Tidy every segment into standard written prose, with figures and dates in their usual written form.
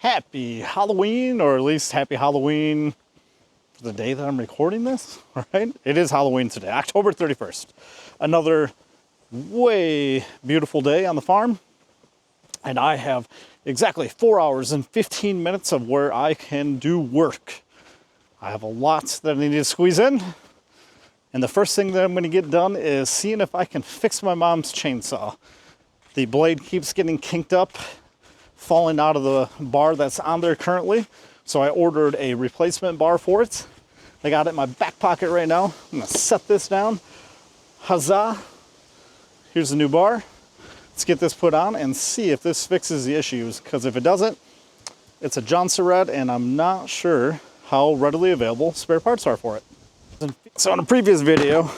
Happy Halloween, or at least happy Halloween for the day that I'm recording this, right? It is Halloween today, October 31st. Another way beautiful day on the farm. And I have exactly 4 hours and 15 minutes of where I can do work. I have a lot that I need to squeeze in. And the first thing that I'm going to get done is seeing if I can fix my mom's chainsaw. The blade keeps getting kinked up, falling out of the bar that's on there currently. So I ordered a replacement bar for it. I got it in my back pocket right now. I'm going to set this down. Huzzah. Here's the new bar. Let's get this put on and see if this fixes the issues. Because if it doesn't, it's a Johnson red, and I'm not sure how readily available spare parts are for it. So in a previous video,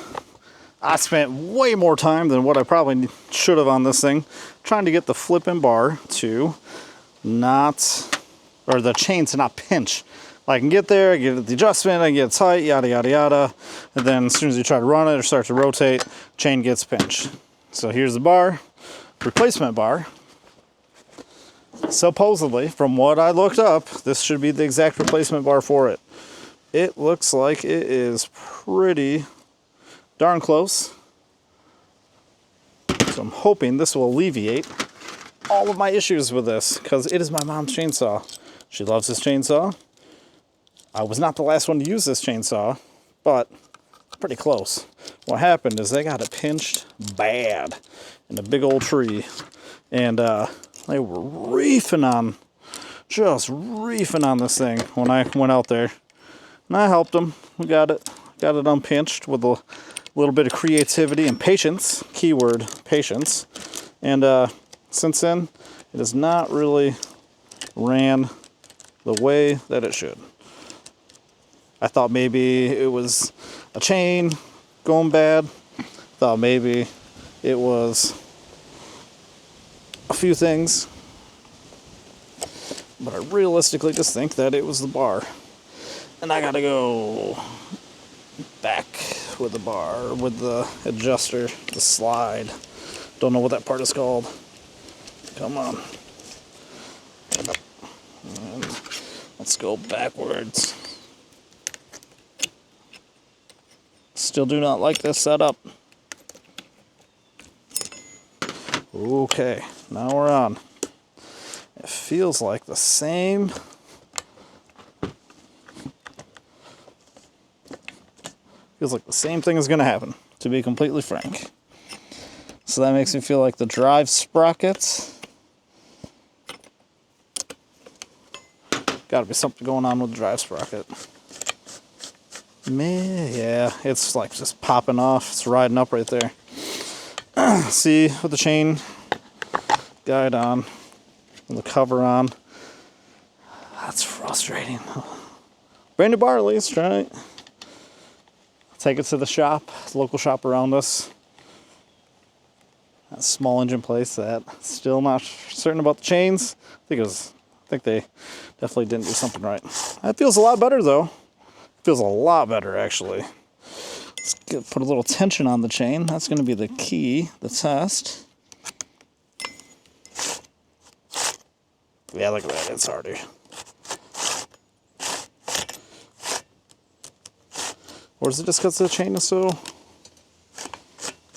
I spent way more time than what I probably should have on this thing trying to get the flipping bar to the chain to not pinch. I can get there, I get the adjustment, I get it tight, yada, yada, yada. And then as soon as you try to run it or start to rotate, chain gets pinched. So here's the bar, replacement bar. Supposedly, from what I looked up, this should be the exact replacement bar for it. It looks like it is pretty darn close. So I'm hoping this will alleviate all of my issues with this, because it is my mom's chainsaw. She loves this chainsaw. I was not the last one to use this chainsaw, but pretty close. What happened is they got it pinched bad in a big old tree, and they were just reefing on this thing when I went out there. And I helped them. We got it unpinched with a little bit of creativity and patience, keyword patience. And since then, it has not really ran the way that it should. I thought maybe it was a chain going bad. Thought maybe it was a few things. But I realistically just think that it was the bar. And I gotta go back with the bar, with the adjuster, the slide. Don't know what that part is called. Come on. And let's go backwards. Still do not like this setup. Okay, now we're on. It feels like the same. Feels like the same thing is going to happen, to be completely frank. So that makes me feel like the drive sprockets. Got to be something going on with the drive sprocket. Yeah, it's like just popping off. It's riding up right there. See, with the chain guide on, and the cover on. That's frustrating. Brand new bar at least, right? Take it to the shop, the local shop around us. That small engine place that still not certain about the chains. I think they definitely didn't do something right. That feels a lot better though. Feels a lot better actually. Let's put a little tension on the chain. That's going to be the key, the test. Yeah, look at that, it's harder. Or is it just because the chain is so...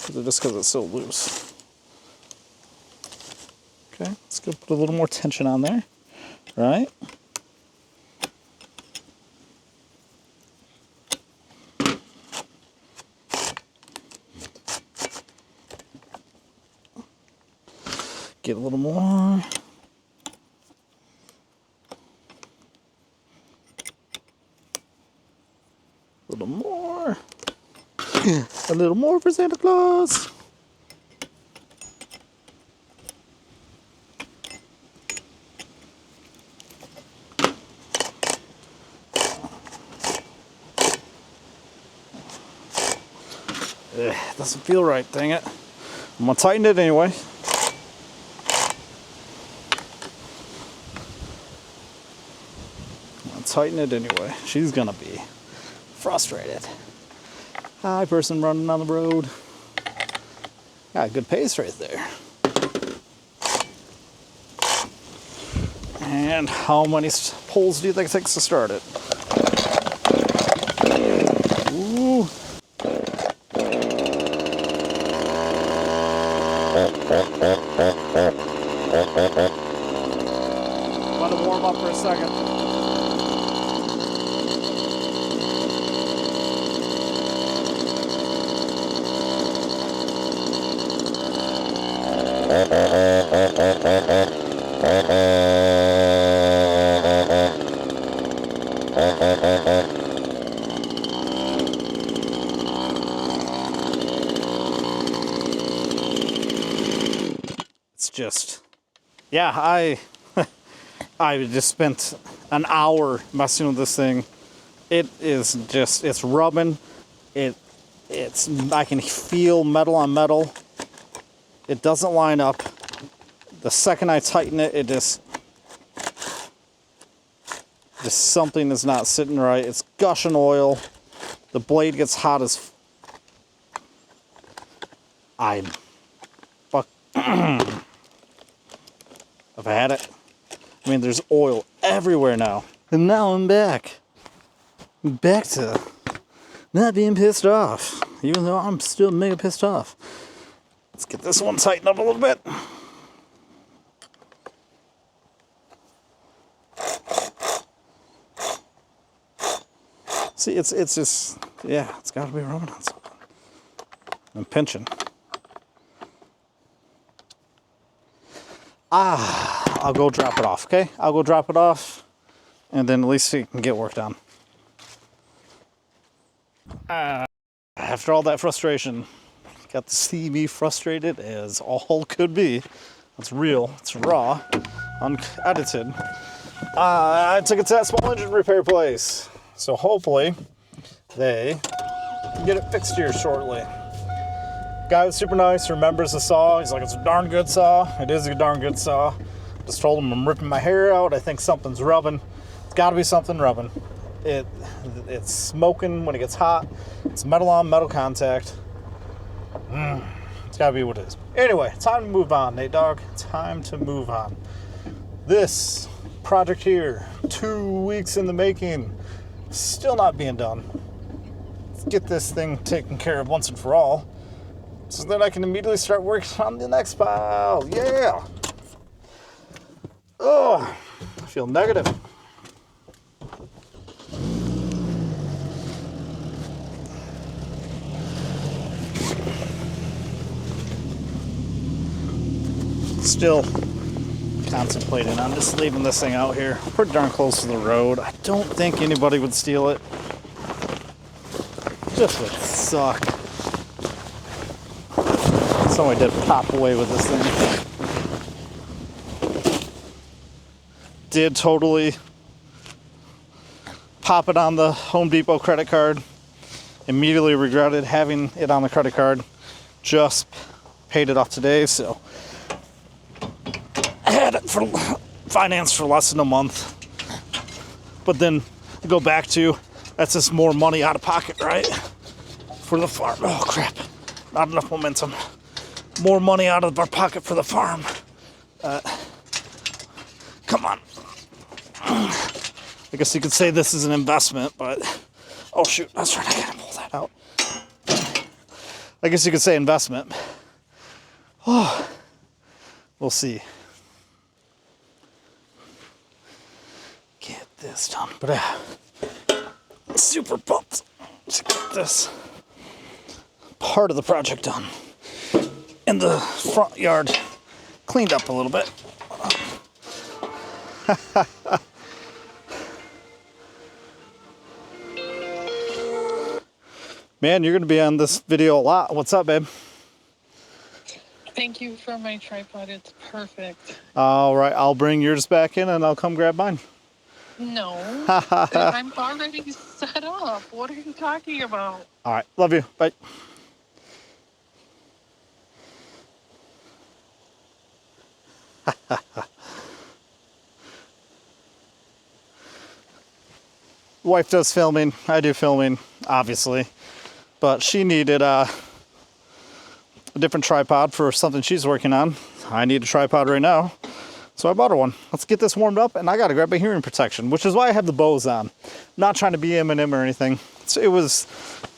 Is it just because it's so loose? Okay, let's go put a little more tension on there. Right? Get a little more. A little more. A little more for Santa Claus. Doesn't feel right, dang it. I'm gonna tighten it anyway. Tighten it anyway. She's gonna be frustrated. Hi, person running on the road. Got a good pace right there. And how many pulls do you think it takes to start it? Ooh. Let it warm up for a second. It's just, yeah, I just spent an hour messing with this thing. It is just, it's rubbing. It's I can feel metal on metal. It doesn't line up. The second I tighten it, it just something is not sitting right. It's gushing oil. The blade gets hot as fuck. I've had it. I mean, there's oil everywhere now. And now I'm back. Back to not being pissed off. Even though I'm still mega pissed off. Let's get this one tightened up a little bit. See, it's just, yeah, it's got to be rubbing on something. I'm pinching. I'll go drop it off, okay? I'll go drop it off, and then at least you can get work done. After all that frustration, got to see me frustrated as all could be. It's real, it's raw, unedited. I took it to that small engine repair place. So hopefully they can get it fixed here shortly. Guy was super nice, remembers the saw. He's like, it's a darn good saw. It is a darn good saw. Just told him I'm ripping my hair out. I think something's rubbing. It's gotta be something rubbing. It's smoking when it gets hot. It's metal on metal contact. It's gotta be what it is. Anyway, time to move on, Nate Dogg. Time to move on. This project here, 2 weeks in the making, still not being done. Let's get this thing taken care of once and for all, so then I can immediately start working on the next pile. Yeah. Oh, I feel negative. Still contemplating on just leaving this thing out here. Pretty darn close to the road. I don't think anybody would steal it. Just would suck. Somebody did pop away with this thing. Did totally pop it on the Home Depot credit card. Immediately regretted having it on the credit card. Just paid it off today, so I had it for financed for less than a month. But then I go back to, that's just more money out of pocket, right? For the farm. Oh crap, not enough momentum. More money out of our pocket for the farm. Come on. I guess you could say this is an investment, but oh shoot, I was trying to pull that out. I guess you could say investment. Oh, we'll see. Get this done, but super pumped to get this part of the project done. And the front yard cleaned up a little bit. Man, you're gonna be on this video a lot. What's up, babe? Thank you for my tripod. It's perfect. All right, I'll bring yours back in and I'll come grab mine. No, I'm already set up. What are you talking about? All right, love you. Bye. Wife does filming. I do filming, obviously. But she needed a different tripod for something she's working on. I need a tripod right now. So I bought her one. Let's get this warmed up, and I gotta grab my hearing protection, which is why I have the Bose on. I'm not trying to be Eminem or anything. It was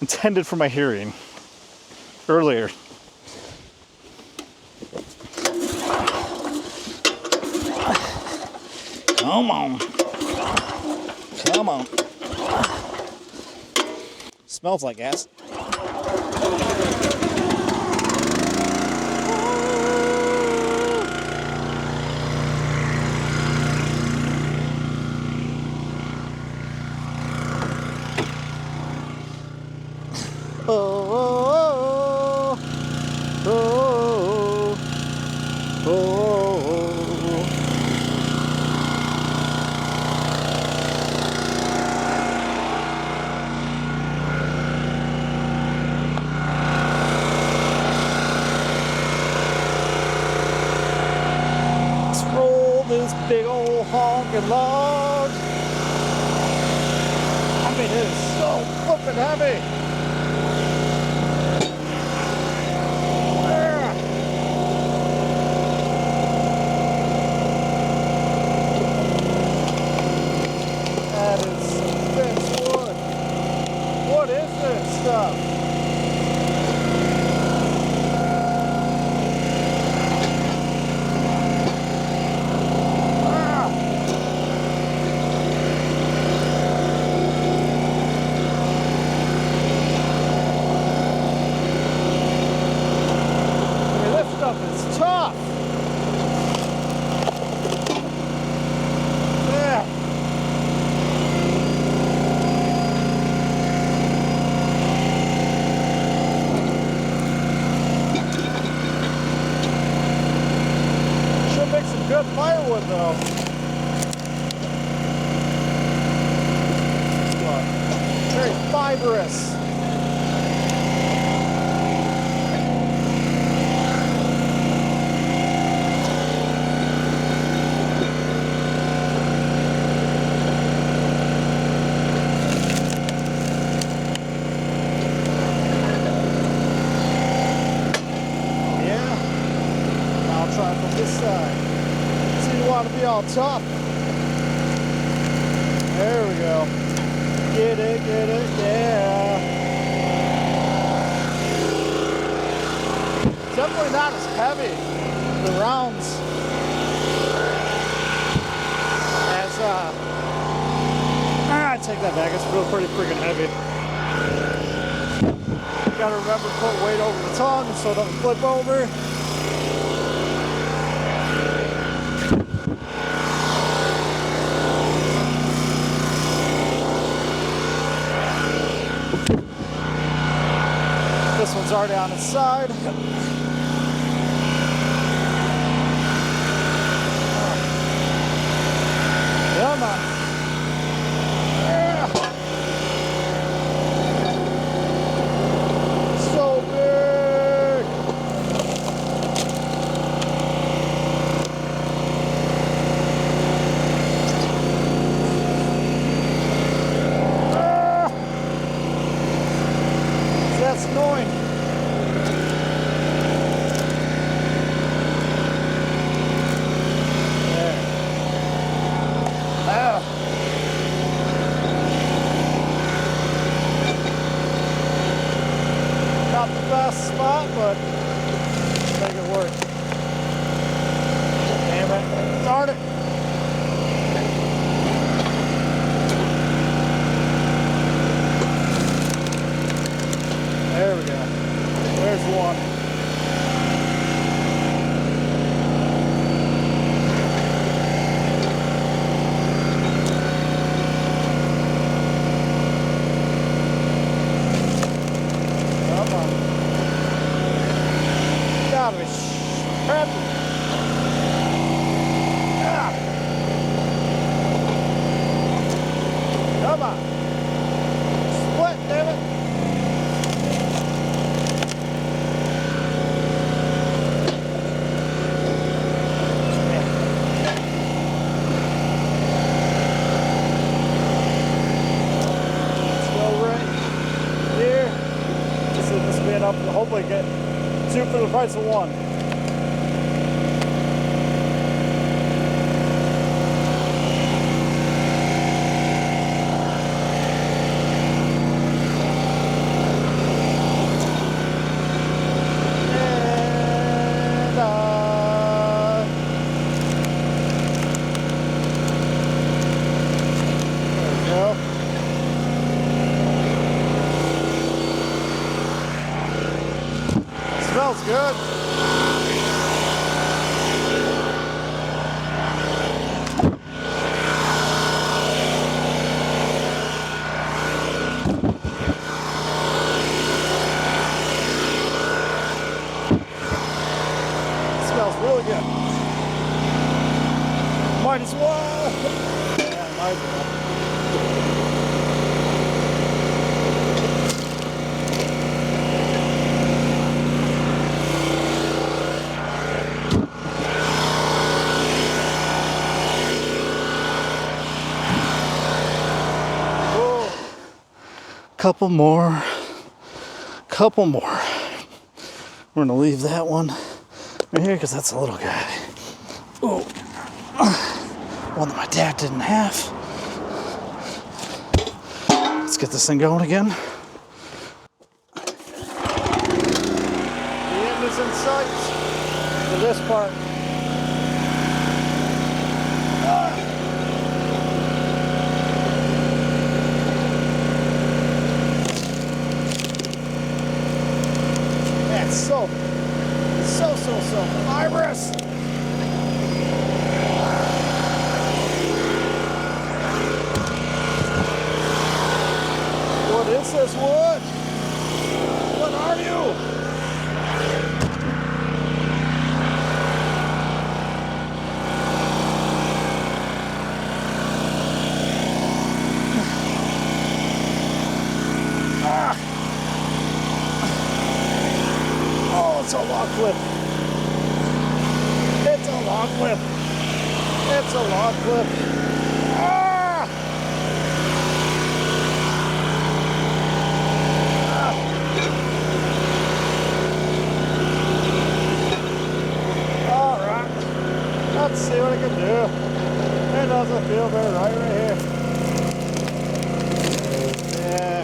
intended for my hearing earlier. Come on. Come on. Smells like gas. Oh, oh, oh, oh, oh. Let's roll this big old honking log. I mean, it is so flippin' heavy. That is fixed wood. What is this stuff? It's tough. Yeah. Should make some good firewood though. Very fibrous. This side. So you want to be all tough. There we go. Get it, yeah. Definitely not as heavy, the rounds, as, I take that back, it's still pretty freaking heavy. You gotta remember to put weight over the tongue so it doesn't flip over. This one's already on its side. Come on. Yeah. So big. Ah. That's annoying. Not the best spot, but make it work. Damn it. Darn it. There we go. There's one. Come on. Split, damn it. Let's go right here. This will be enough to hopefully get two for the price of one. Smells good. Smells really good. Might as well. Yeah, might as well. Couple more. We're gonna leave that one right here because that's a little guy. Oh, one that my dad didn't have. Let's get this thing going again. The end is in sight for this part. So fibrous. What is this wood? What are you? It's a log clip. It's a log clip. It's a log clip. Ah! Ah! All right. Let's see what I can do. It doesn't feel very right here. Yeah.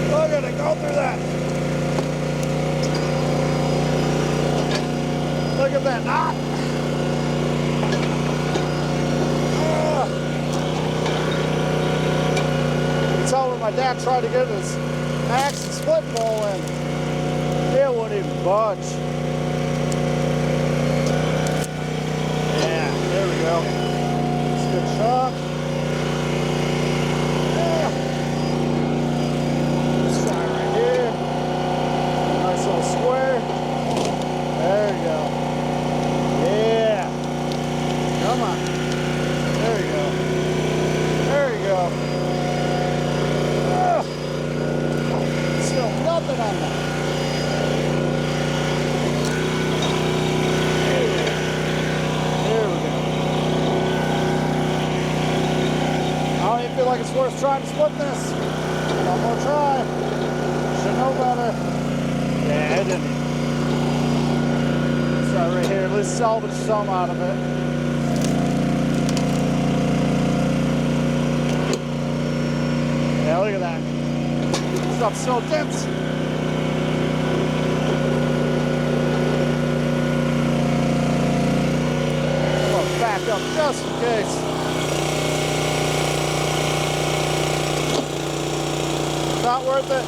Look at it go through that. Look at that knot. You tell when my dad tried to get his axe and split bowl in, it wouldn't even budge. Yeah, there we go. That's a good shot. Yeah. Let's try right here. Nice little square. There you go. Yeah. Come on. There you go. There you go. Ugh. Still nothing on that. There we go. I don't even feel like it's worth trying to split this. One more try. Should know better. Yeah, it didn't. Right here, at least salvage some out of it. Yeah, look at that. Stuff's so dense. I'm gonna back up just in case. Not worth it.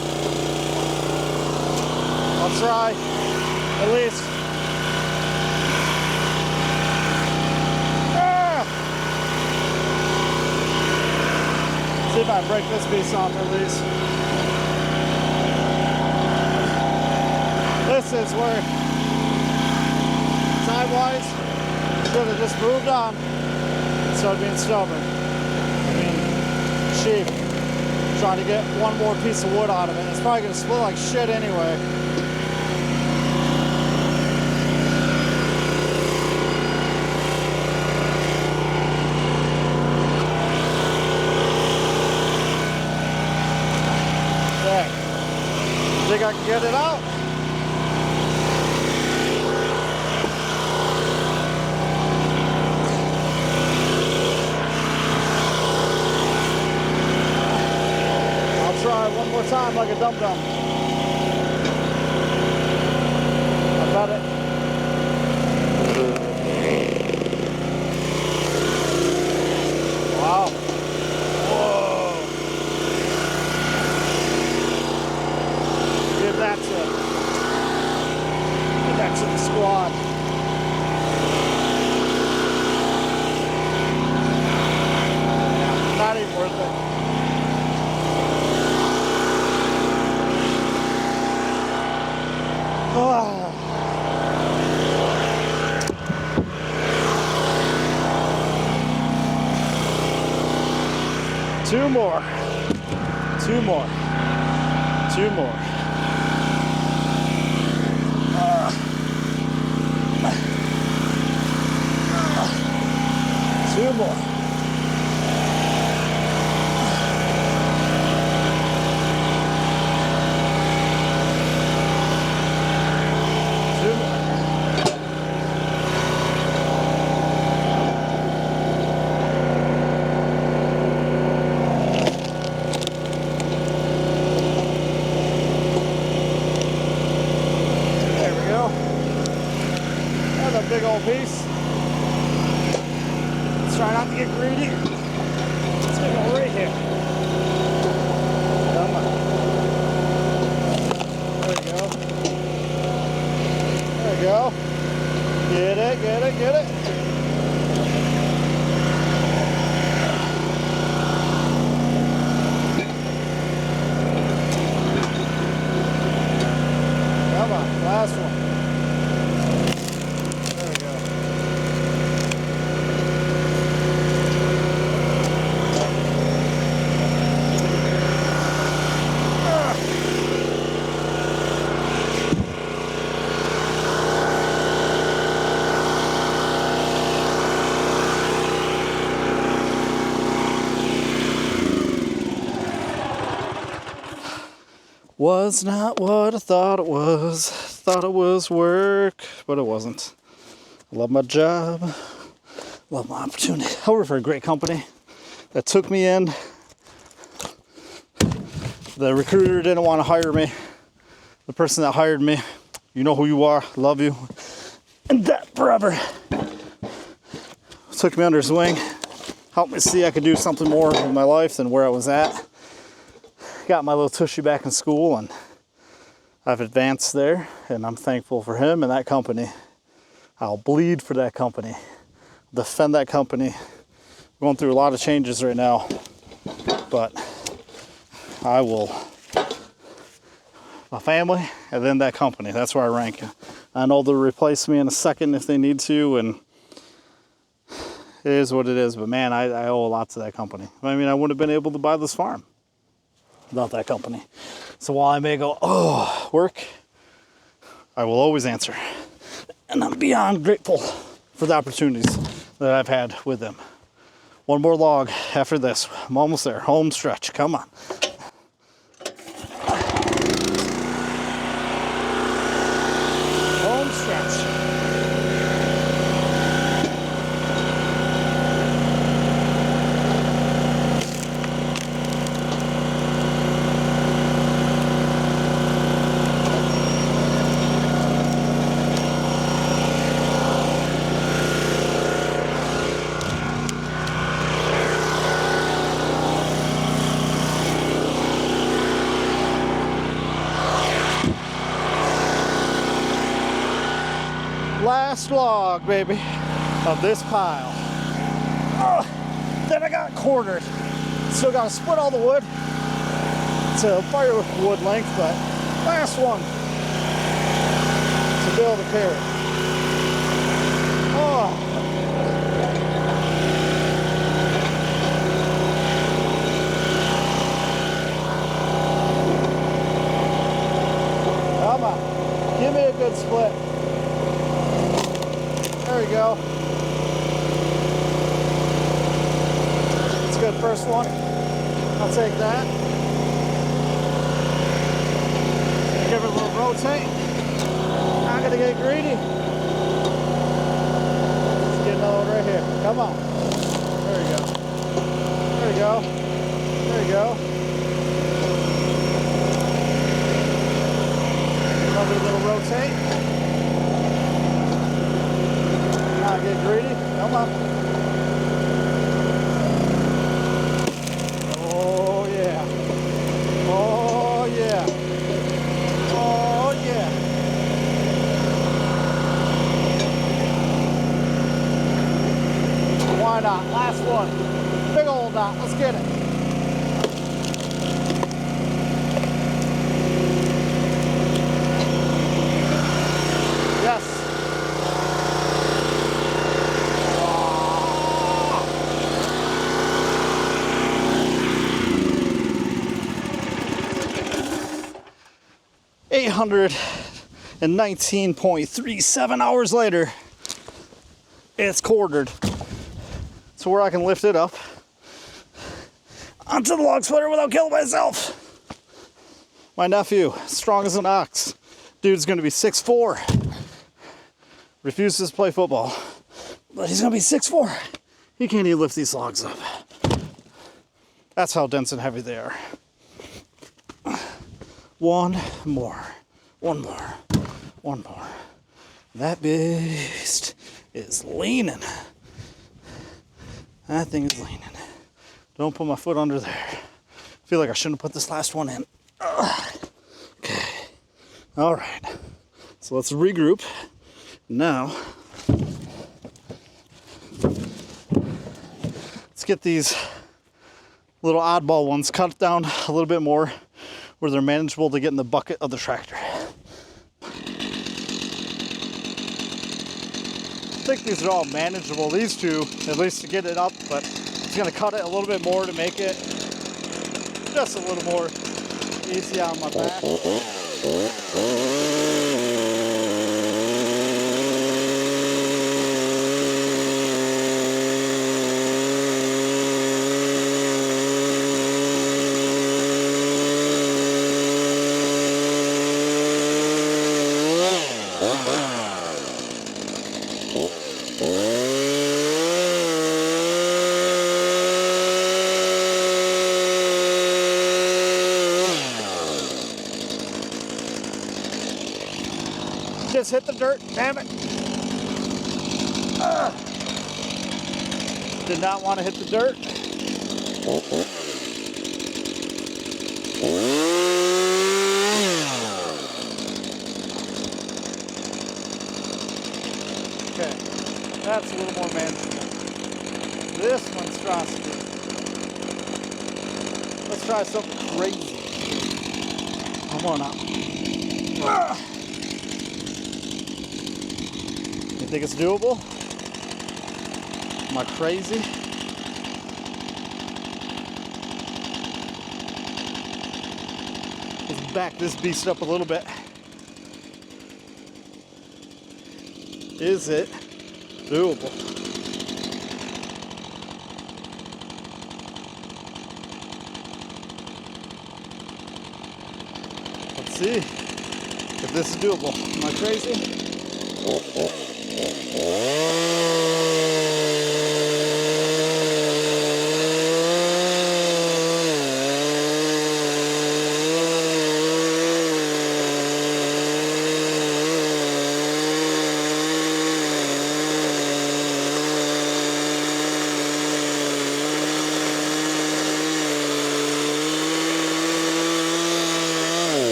I'll try, at least. See if I break this piece off at least. This is where, time-wise, should have just moved on instead of being stubborn. I mean, cheap. Trying to get one more piece of wood out of it. It's probably going to split like shit anyway. Think I can get it out? I'll try one more time like a dum-dum. I bet it. Wow. Give that to Two more. Two more. Two more. Two more. Two more. There we go. That's a big old piece. Try not to get greedy. Let's go right here. Come on. There we go. There we go. Get it, get it, get it. Come on, last one. There we go. Was not what I thought it was. Thought it was work, but it wasn't. Love my job. Love my opportunity. I work for a great company that took me in. The recruiter didn't want to hire me. The person that hired me, you know who you are, love you. And that forever. Took me under his wing. Helped me see I could do something more in my life than where I was at. Got my little tushy back in school, and I've advanced there, and I'm thankful for him and that company. I'll bleed for that company, defend that company. Going through a lot of changes right now, but I will. My family and then that company, that's where I rank. I know they'll replace me in a second if they need to, and it is what it is, but man, I owe a lot to that company. I mean, I wouldn't have been able to buy this farm without that company. So while I may go, oh, work, I will always answer. And I'm beyond grateful for the opportunities that I've had with them. One more log after this. I'm almost there. Home stretch. Come on. Home stretch. Last log, baby, of this pile. Oh, then I got quartered. Still got to split all the wood to firewood length, but last one to build a carrot. Oh. Come on, give me a good split. There we go. It's a good first one. I'll take that. Give it a little rotate. Not gonna get greedy. Let's get another one right here. Come on. There we go. There we go. There we go. Another little rotate. Not get greedy. Come on. Oh yeah. Oh yeah. Oh yeah. Why not? Last one. Big old knot. Let's get it. Yes. 319.37 hours later, it's quartered to where I can lift it up onto the log splitter without killing myself. My nephew, strong as an ox. Dude's gonna be 6'4". Refuses to play football, but he's gonna be 6'4". He can't even lift these logs up. That's how dense and heavy they are. One more. That beast is leaning. That thing is leaning. Don't put my foot under there. I feel like I shouldn't have put this last one in. Okay. All right. So let's regroup. Now, let's get these little oddball ones cut down a little bit more where they're manageable to get in the bucket of the tractor. I think these are all manageable, these two, at least to get it up, but it's gonna cut it a little bit more to make it just a little more easy on my back. Just hit the dirt, damn it. Did not want to hit the dirt. Okay, that's a little more manageable. This monstrosity. Let's try something crazy. Come on out. You think it's doable? Am I crazy? Let's back this beast up a little bit. Is it doable? Let's see if this is doable. Am I crazy?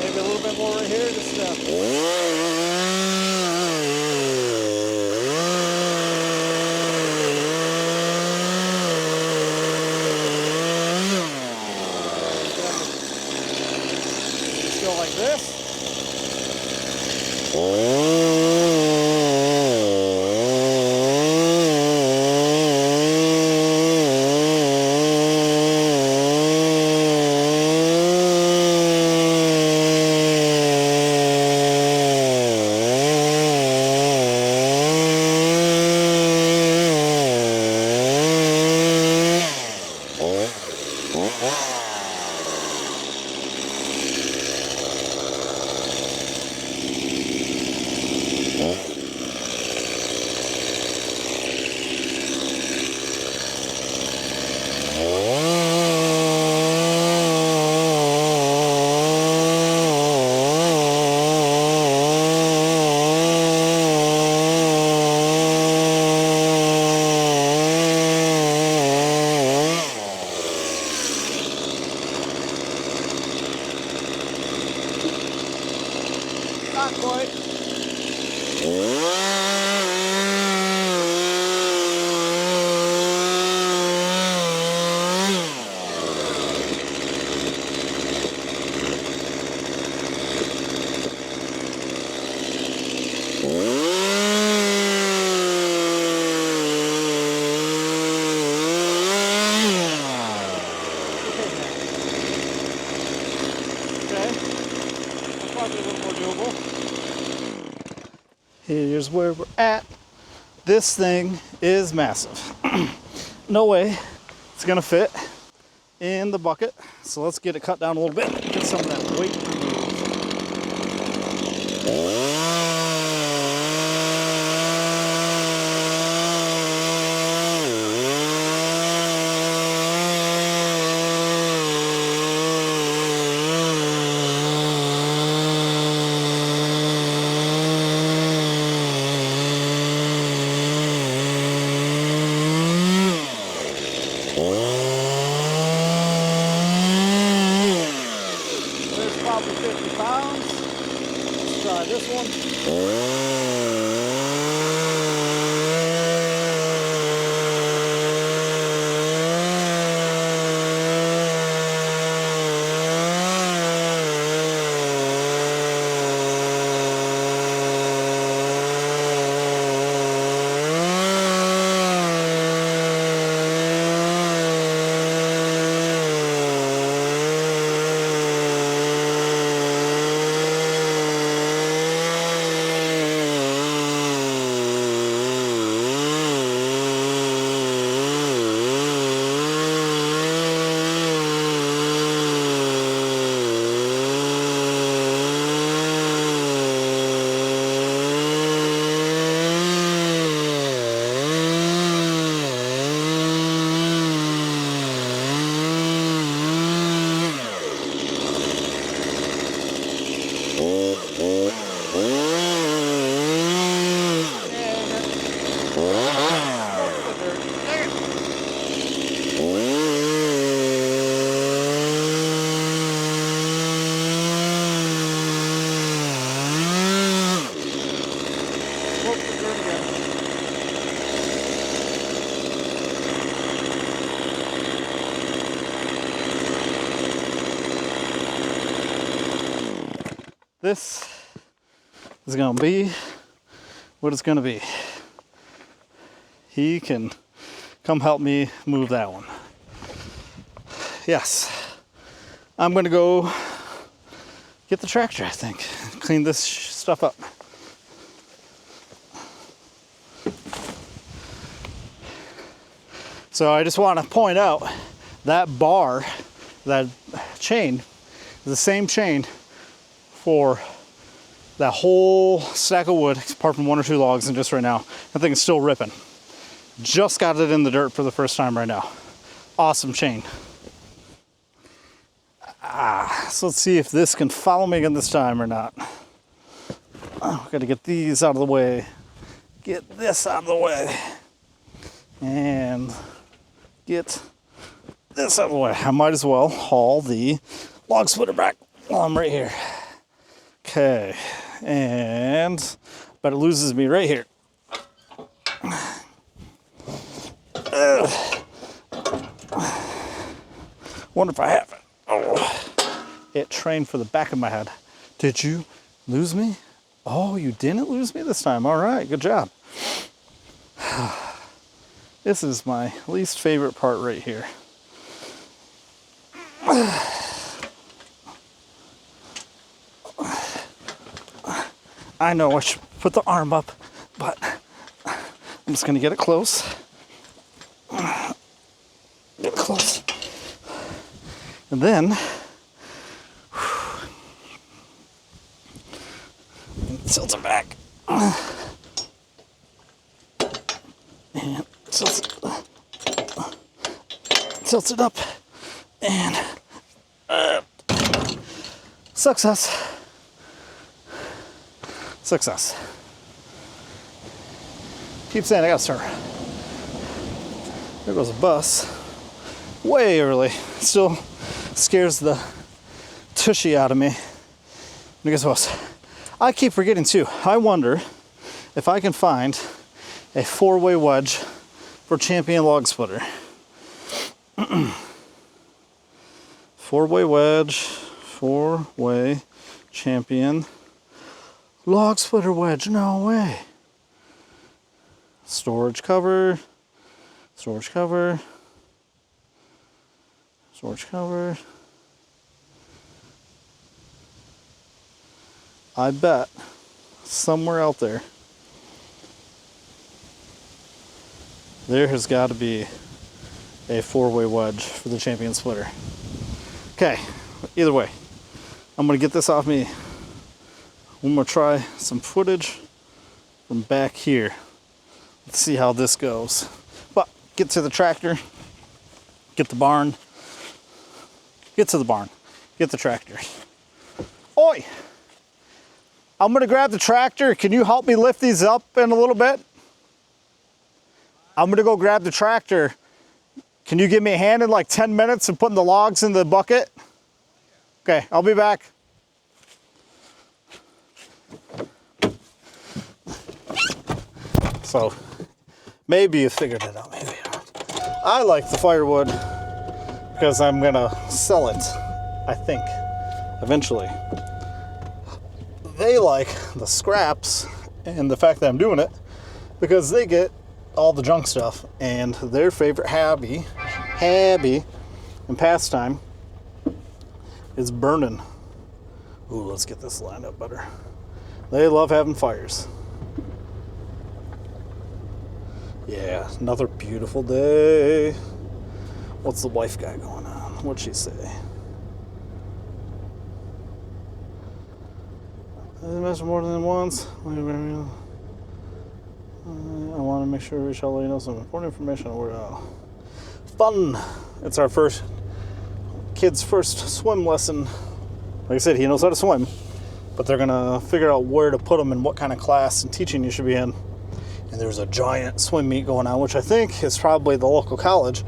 Maybe a little bit more right here, just just go like this. Not quite. Here's where we're at. This thing is massive. No way it's gonna fit in the bucket. So let's get it cut down a little bit, get some of that weight removed. There's probably 50 pounds. Let's try this one. This is gonna be what it's gonna be. He can come help me move that one. Yes, I'm gonna go get the tractor, I think, clean this stuff up. So I just want to point out that bar, that chain, is the same chain for that whole stack of wood, apart from one or two logs, and just right now, that thing is still ripping. Just got it in the dirt for the first time right now. Awesome chain. So let's see if this can follow me again this time or not. Oh, gotta get these out of the way. Get this out of the way. And get this out of the way. I might as well haul the log splitter back while I'm right here. Okay, and but it loses me right here. Wonder if I have it. Oh, it trained for the back of my head. Did you lose me? Oh, you didn't lose me this time. All right, good job. This is my least favorite part right here. I know I should put the arm up, but I'm just gonna get it close. Get close. And then tilt it back. And tilt it up. And success. Success. Keep saying I gotta start. There goes a bus. Way early. Still scares the tushy out of me. Because what? I keep forgetting too. I wonder if I can find a 4-way wedge for Champion log splitter. 4-way wedge, 4-way Champion log splitter wedge. No way. Storage cover, storage cover, storage cover. I bet somewhere out there, there has got to be a 4-way wedge for the Champion splitter. Okay, either way, I'm gonna get this off me. I'm gonna try some footage from back here. Let's see how this goes. But get to the tractor, get the barn, get to the barn, get the tractor. Oi! I'm gonna grab the tractor. Can you help me lift these up in a little bit? I'm gonna go grab the tractor. Can you give me a hand in like 10 minutes and putting the logs in the bucket? Okay, I'll be back. So, maybe you figured it out, maybe not. I like the firewood because I'm gonna sell it, I think, eventually. They like the scraps and the fact that I'm doing it because they get all the junk stuff, and their favorite hobby and pastime is burning. Ooh, let's get this lined up better. They love having fires. Yeah, another beautiful day. What's the wife got going on? What'd she say? I mentioned more than once. I want to make sure we shall let you know some important information. Fun. It's our kid's first swim lesson. Like I said, he knows how to swim, but they're gonna figure out where to put him and what kind of class and teaching you should be in. And there's a giant swim meet going on, which I think is probably the local college.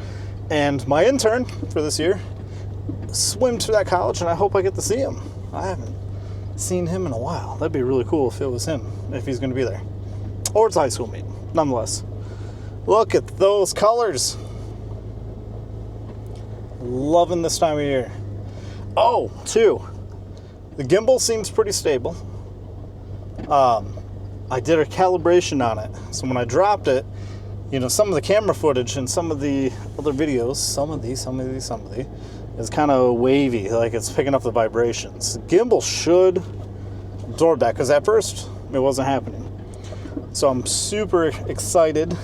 And my intern for this year swam to that college, and I hope I get to see him. I haven't seen him in a while. That'd be really cool if it was him, if he's going to be there. Or it's a high school meet, nonetheless. Look at those colors. Loving this time of year. Oh, too, the gimbal seems pretty stable. I did a calibration on it, so when I dropped it, some of the camera footage and some of the other videos, some of these, is kind of wavy, like it's picking up the vibrations. The gimbal should absorb that, because at first it wasn't happening. So I'm super excited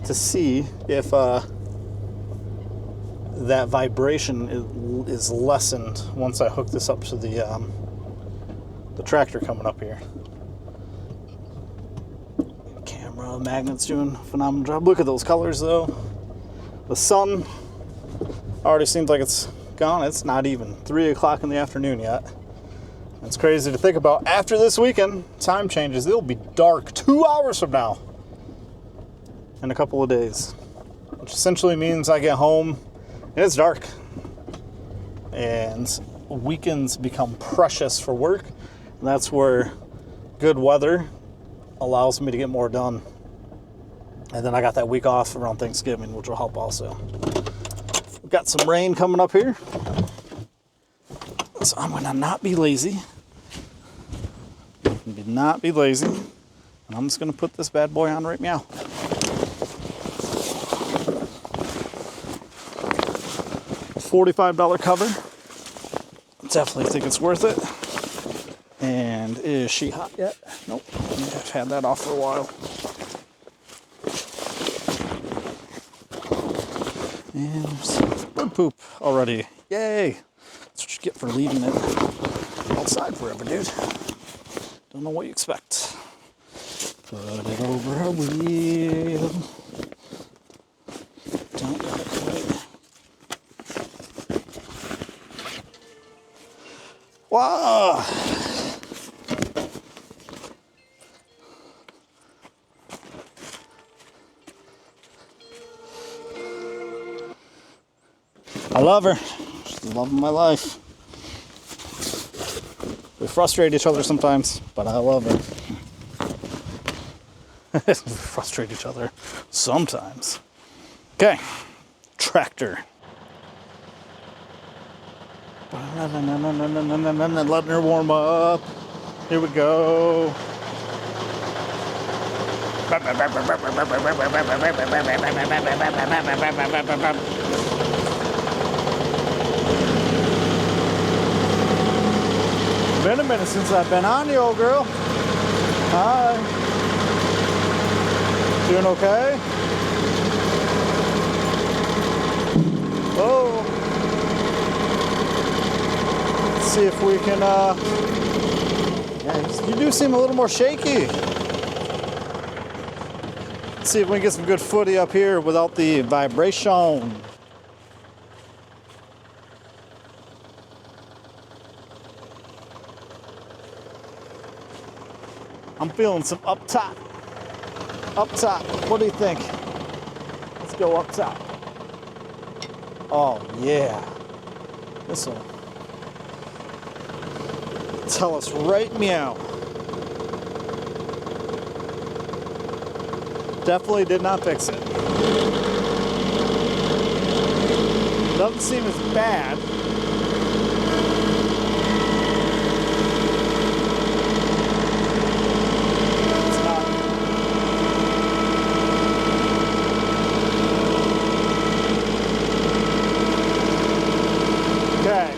to see if that vibration is lessened once I hook this up to the tractor coming up here. Camera magnet's doing a phenomenal job. Look at those colors though. The sun already seems like it's gone. It's not even 3 o'clock in the afternoon yet. It's crazy to think about. After this weekend, time changes. It'll be dark 2 hours from now in a couple of days, which essentially means I get home and it's dark. And weekends become precious for work. And that's where good weather allows me to get more done. And then I got that week off around Thanksgiving, which will help also. We've got some rain coming up here, so I'm gonna not be lazy. And I'm just gonna put this bad boy on right meow. $45 cover. Definitely think it's worth it. And is she hot yet? Nope. I've had that off for a while. And there's bird poop already. Yay! That's what you get for leaving it outside forever, dude. Don't know what you expect. Put it over a wheel. Don't let it quit. Wow! I love her. She's the love of my life. We frustrate each other sometimes, but I love it. We frustrate each other sometimes. Okay, tractor. Letting her warm up. Here we go. Been a minute since I've been on you, old girl. Hi. Doing okay? Oh. Let's see if we can, yeah, you do seem a little more shaky. Let's see if we can get some good footy up here without the vibration. I'm feeling some up top. Up top. What do you think? Let's go up top. Oh, yeah. This will tell us right meow. Definitely did not fix it. Doesn't seem as bad. It's not. Okay.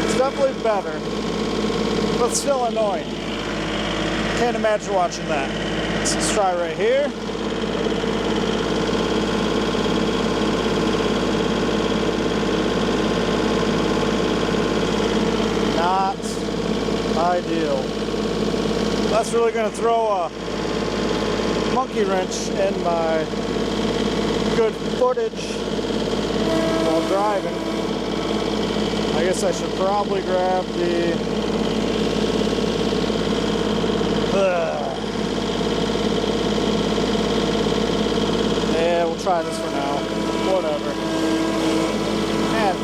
It's definitely better. But still annoying. Can't imagine watching that. So let's try right here. Not ideal. That's really going to throw a monkey wrench in my good footage while driving. I guess I should probably grab the yeah, we'll try this for now. Whatever. Man.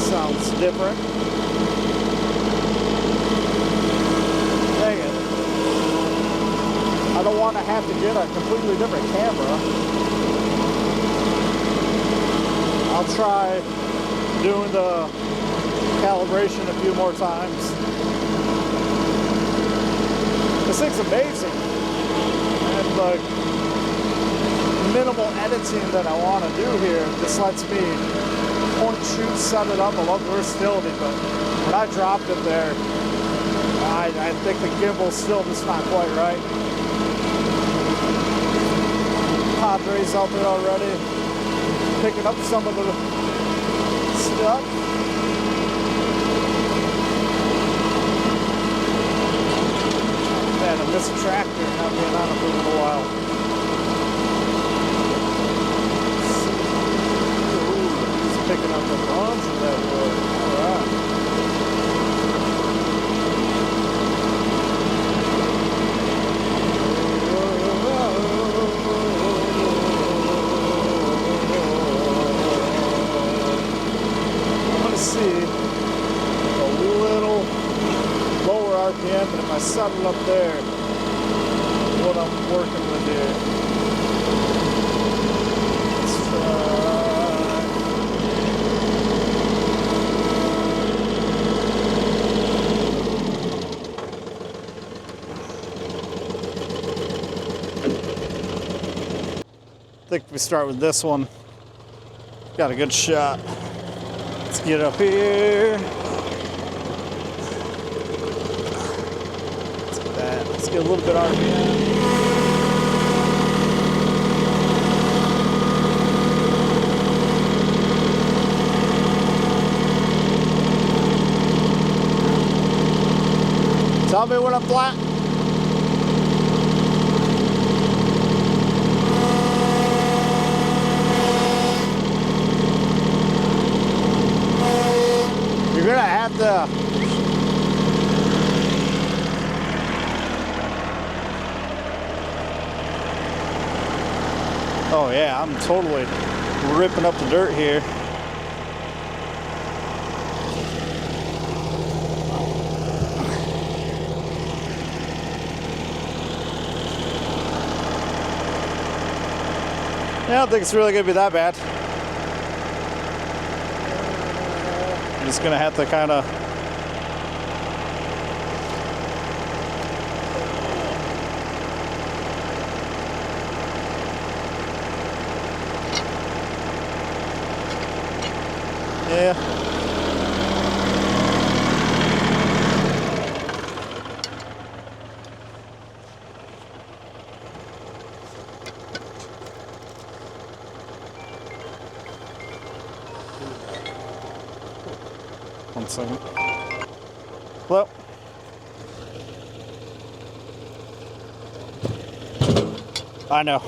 Sounds different. Dang it. I don't want to have to get a completely different camera. I'll try doing the calibration a few more times. This thing's amazing, and the minimal editing that I want to do here, this lets me point, shoot, set it up. I love the versatility, but when I dropped it there, I think the gimbal's still just not quite right. Padres out there already, picking up some of the stuff. Man, I miss a tractor not being on it for a little while. Ooh, he's picking up the bunch of that wood. Alright. I'm gonna see a little lower RPM, but if I set it up there, what I'm working with here. Let's try. I think we start with this one. Got a good shot. Let's get up here. Let's get a little bit RPM. Tell me when I'm flat. You're gonna have to Oh yeah, I'm totally ripping up the dirt here. Yeah, I don't think it's really gonna be that bad. I'm just gonna have to kind of. Yeah. 1 second. Hello? I know.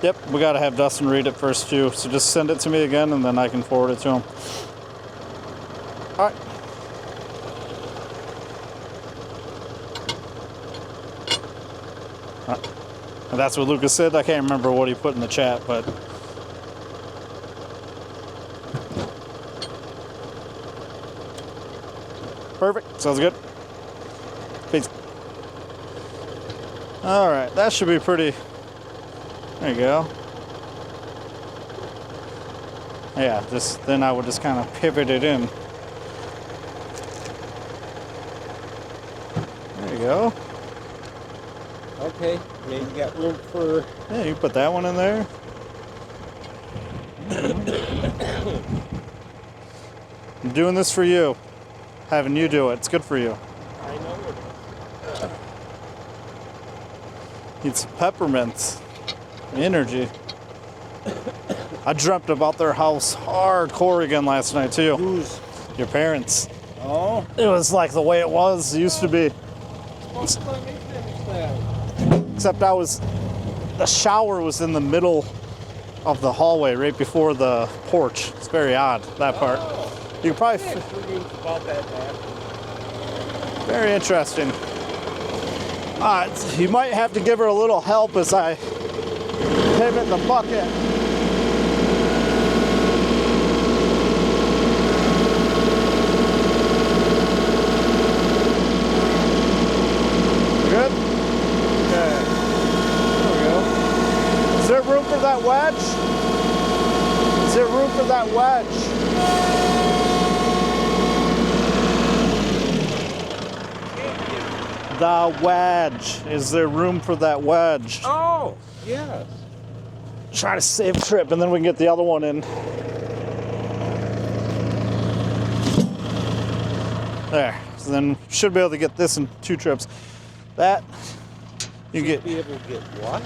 Yep, we gotta have Dustin read it first too. So just send it to me again and then I can forward it to him. Alright. And that's what Lucas said. I can't remember what he put in the chat, but perfect. Sounds good. Peace. Alright, that should be pretty. There you go. Yeah, then I would just kind of pivot it in. There you go. Okay, maybe you got room for... Yeah, you put that one in there. I'm doing this for you. Having you do it. It's good for you. I know it. Need some peppermints. Energy. I dreamt about their house hardcore again last night too. Who's? Your parents. Oh? It was like the way it used to be. Except the shower was in the middle of the hallway right before the porch. It's very odd, that part. You could probably... about that. Very interesting. You might have to give her a little help as I pivot the bucket. Good? Okay. There we go. Is there room for that wedge? Is there room for that wedge? The wedge. Is there room for that wedge? Oh, yes. Try to save a trip and then we can get the other one in. There. So then should be able to get this in 2 trips. That you get. Be able to get what?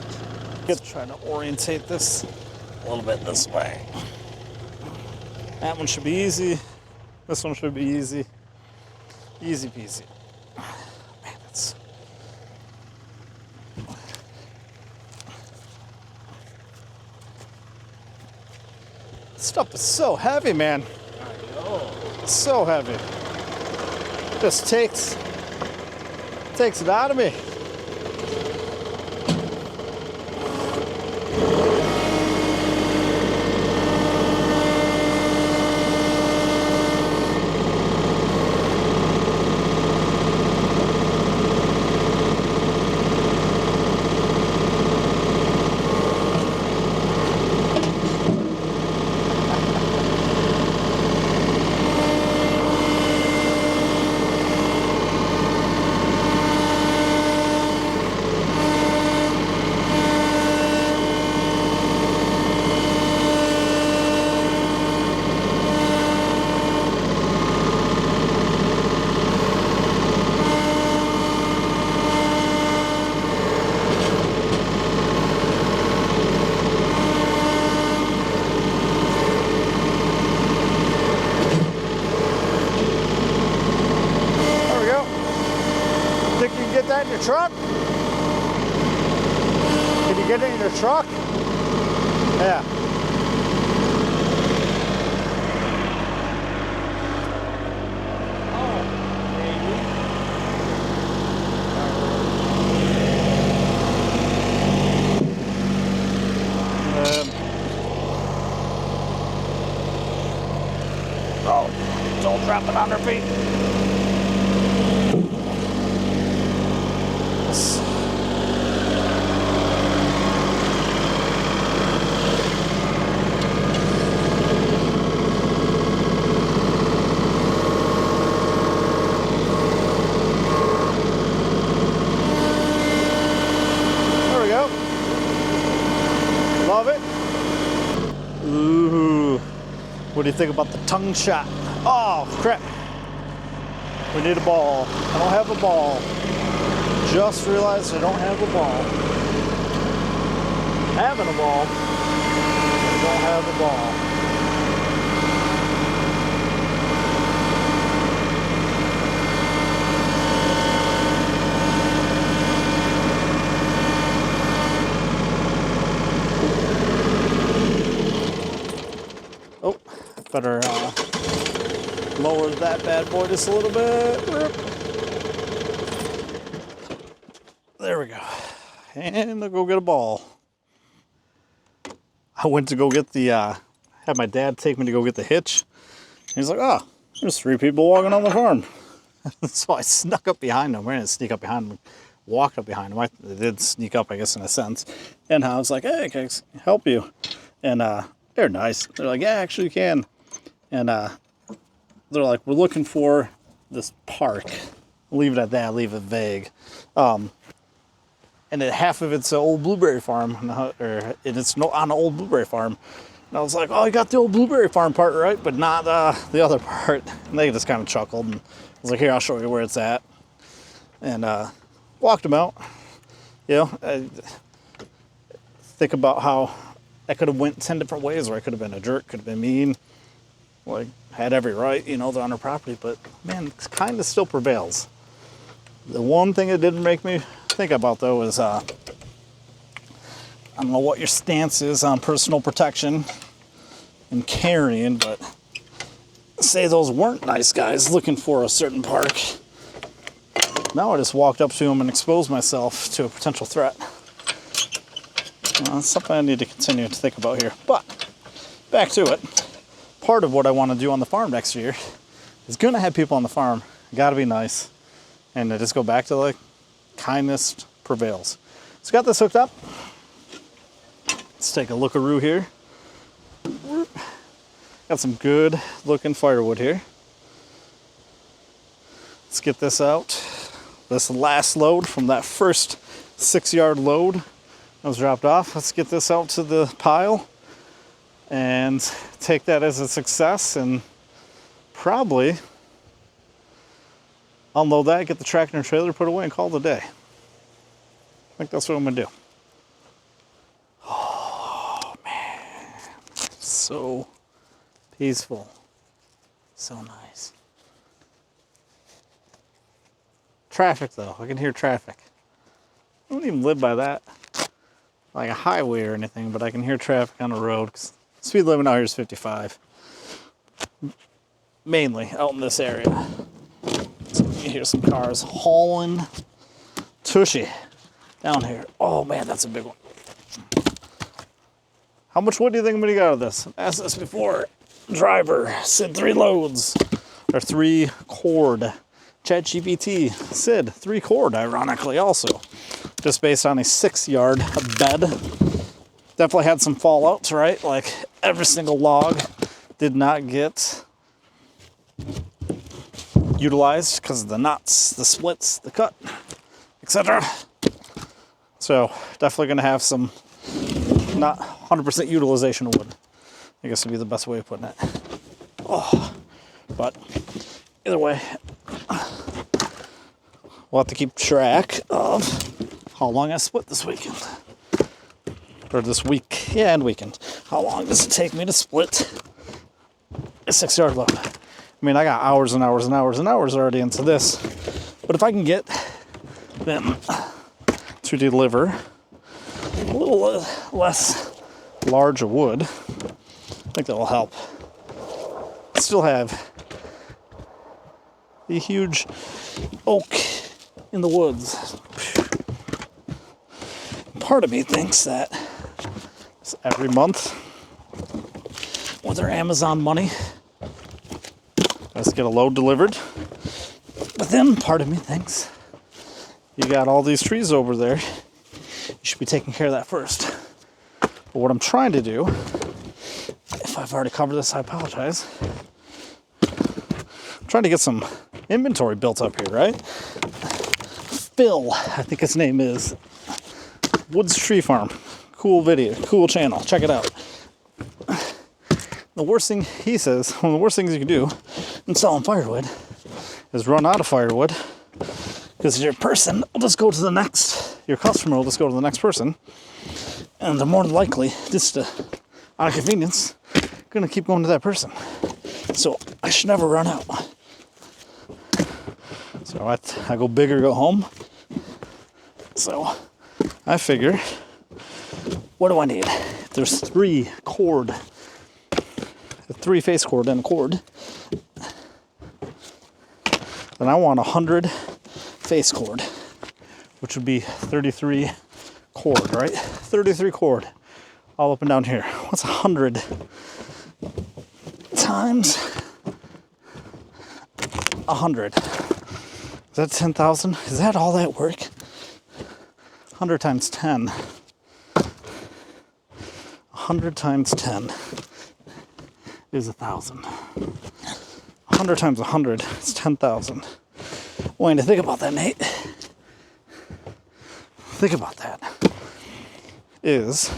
Just trying to orientate this a little bit this way. That one should be easy. This one should be easy. Easy peasy. Man, that's. Stuff is so heavy, man. I know. So heavy. Just takes it out of me. That in your truck? Can you get it in your truck? Yeah. Oh, maybe. What do you think about the tongue shot? Oh, crap. We need a ball. I don't have a ball. Just realized I don't have a ball. Having a ball. I don't have a ball. Oh, better lower that bad boy just a little bit. There we go. And I'll go get a ball. I went to go get the, had my dad take me to go get the hitch. He's like, oh, there's 3 people walking on the farm. So I snuck up behind him. I didn't sneak up behind him. Walked up behind him. I did sneak up, I guess, in a sense. And I was like, hey, can I help you? And they're nice. They're like, yeah, actually you can. And they're like, we're looking for this park. Leave it at that, leave it vague. And then half of it's an old blueberry farm, or it's on an old blueberry farm. And I was like, oh, you got the old blueberry farm part right, but not the other part. And they just kind of chuckled. And I was like, here, I'll show you where it's at. And walked them out. You know, I think about how I could have went 10 different ways, or I could have been a jerk, could have been mean, like had every right, you know, they're on their property, but man, it kind of still prevails. The one thing it didn't make me think about though is, I don't know what your stance is on personal protection and carrying, but say those weren't nice guys looking for a certain park. Now I just walked up to them and exposed myself to a potential threat. That's something I need to continue to think about here. But back to it. Part of what I want to do on the farm next year is going to have people on the farm. Got to be nice. And I just go back to like kindness prevails. So got this hooked up. Let's take a lookaroo here. Got some good looking firewood here. Let's get this out. This last load from that first 6-yard load that was dropped off. Let's get this out to the pile and take that as a success, and probably unload that, get the tractor and trailer put away, and call it a day. I think that's what I'm gonna do. Oh man, so peaceful, so nice. Traffic though, I can hear traffic. I don't even live by that, like a highway or anything, but I can hear traffic on the road. 'Cause speed limit out here is 55. Mainly out in this area. So you hear some cars hauling tushy down here. Oh man, that's a big one. How much wood do you think I'm gonna get out of this? I asked this before. Driver said 3 loads, or 3 cord. ChatGPT said 3 cord, ironically also. Just based on a 6-yard bed. Definitely had some fallouts, right? Like every single log did not get utilized because of the knots, the splits, the cut, etc. So definitely going to have some not 100% utilization of wood, I guess would be the best way of putting it. Oh, but either way, we'll have to keep track of how long I split this weekend. Or this week, yeah, and weekend. How long does it take me to split a 6-yard load? I mean, I got hours and hours and hours and hours already into this. But if I can get them to deliver a little less large of wood, I think that will help. Still have a huge oak in the woods. Part of me thinks that every month with their Amazon money, let's get a load delivered. But then part of me thinks you got all these trees over there, you should be taking care of that first. But what I'm trying to do, if I've already covered this, I apologize. I'm trying to get some inventory built up here, right? Phil, I think his name is, Woods Tree Farm. Cool video, cool channel. Check it out. The worst thing, he says, one of the worst things you can do in selling firewood is run out of firewood, because your person will just go to the next, your customer will just go to the next person, and they're more than likely, just out of convenience, gonna keep going to that person. So I should never run out. So I go big or go home. So I figure, what do I need? There's 3 cord, a 3-face cord and a cord. Then I want 100 face cord, which would be 33 cord, right? 33 cord all up and down here. What's 100 times 100? Is that 10,000? Is that all that work? 100 times 10. 100 times 10 is 1,000. 100 times 100 is 10,000. Wayne, to think about that, Nate. Think about that. Is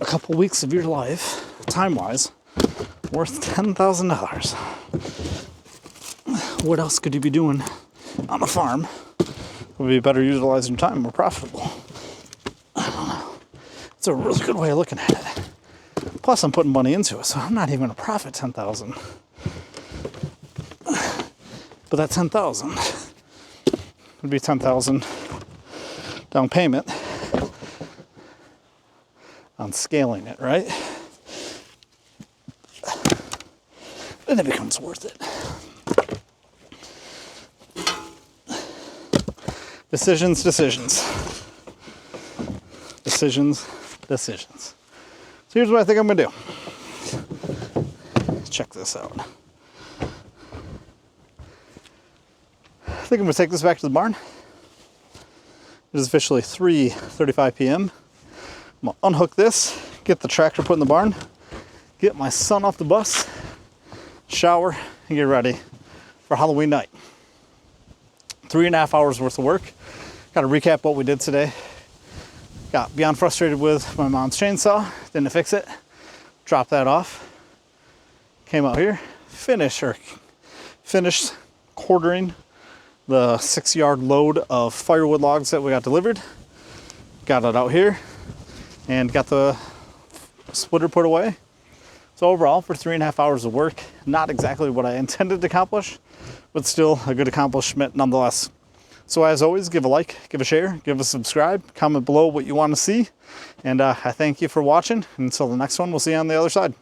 a couple weeks of your life, time-wise, worth $10,000. What else could you be doing on the farm? Would be better utilizing your time, more profitable. I don't know. It's a really good way of looking at it. Plus, I'm putting money into it, so I'm not even going to profit $10,000. But that $10,000 would be $10,000 down payment on scaling it, right? Then it becomes worth it. Decisions. Decisions. So here's what I think I'm gonna do. Check this out. I think I'm gonna take this back to the barn. It is officially 3:35 p.m. I'm gonna unhook this, get the tractor put in the barn, get my son off the bus, shower, and get ready for Halloween night. 3.5 hours worth of work. Got to recap what we did today. Got beyond frustrated with my mom's chainsaw, didn't fix it, dropped that off, came out here, finished quartering the 6-yard load of firewood logs that we got delivered, got it out here, and got the splitter put away. So overall, for 3.5 hours of work, not exactly what I intended to accomplish, but still a good accomplishment nonetheless. So as always, give a like, give a share, give a subscribe, comment below what you want to see. And I thank you for watching. Until the next one, we'll see you on the other side.